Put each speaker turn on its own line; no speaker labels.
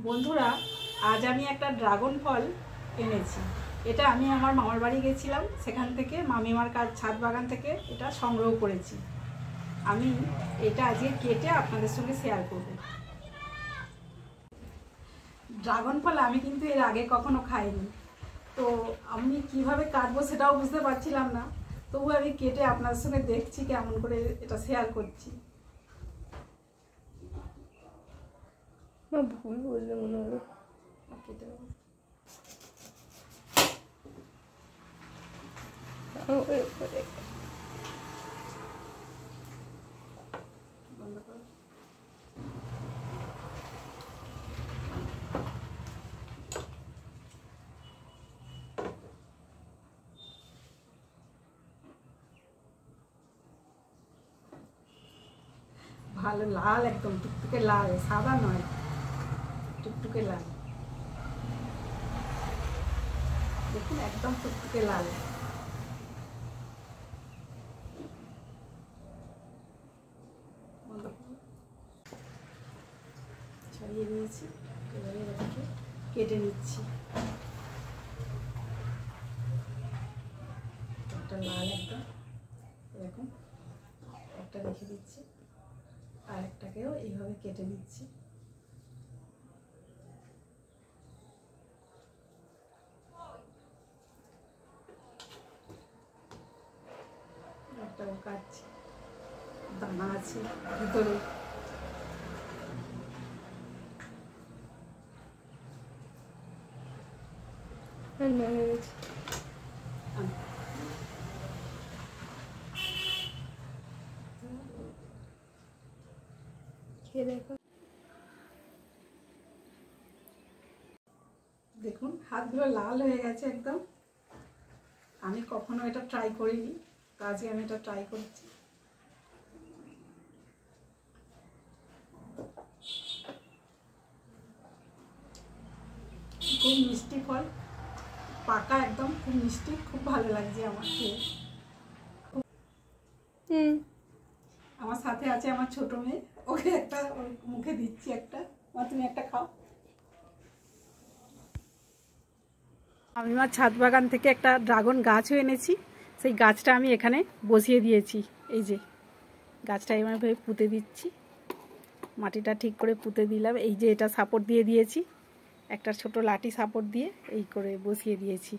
বন্ধুরা, আজ আমি একটা ড্রাগন ফল এনেছি। এটা আমি আমার মামার বাড়ি গেছিলাম, সেখান থেকে মামিমার ছাদ বাগান থেকে এটা সংগ্রহ করেছি। আমি এটা আজকে কেটে আপনাদের সঙ্গে শেয়ার করব। ড্রাগন ফল আমি কিন্তু এর আগে কখনো খাইনি, তো আমি কিভাবে কাটবো সেটাও বুঝতে পারছিলাম না। তবু আমি কেটে আপনাদের সঙ্গে দেখছি কেমন করে এটা শেয়ার করছি।
ভুল বললে মনে হলো।
কেটে বন্ধ করো। ভালো লাল, একদম টুকটুকে লাল, সাদা নয়, টুকটুকে লাল। দেখুন, একদম টুকটুকে লাল। ছাড়িয়ে নিয়েছি, এবারে এটাকে কেটে নিচ্ছি। একটা লাল, একদম এরকম একটা রেখে দিচ্ছি, আর একটাকেও এইভাবে কেটে নিচ্ছি। একটাও কাটছি, দানা আছে ভিতরে। দেখুন, হাতগুলো লাল হয়ে গেছে একদম। আমি কখনো এটা ট্রাই করিনি, তো আজকে আমি এটা ট্রাই করছি। খুব মিষ্টি ফল, পাকা একদম, খুব মিষ্টি, খুব ভালো লাগছে আমার খেয়ে। আমার সাথে আছে আমার ছোট মেয়ে, ওকে একটা মুখে দিচ্ছি একটা। তুমি একটা খাও। আমি আমার ছাদ বাগান থেকে একটা ড্রাগন গাছও এনেছি, সেই গাছটা আমি এখানে বসিয়ে দিয়েছি। এই যে গাছটা এভাবে পুঁতে দিচ্ছি, মাটিটা ঠিক করে পুঁতে দিলাম। এই যে এটা সাপোর্ট দিয়ে দিয়েছি, একটা ছোট লাঠি সাপোর্ট দিয়ে এই করে বসিয়ে দিয়েছি।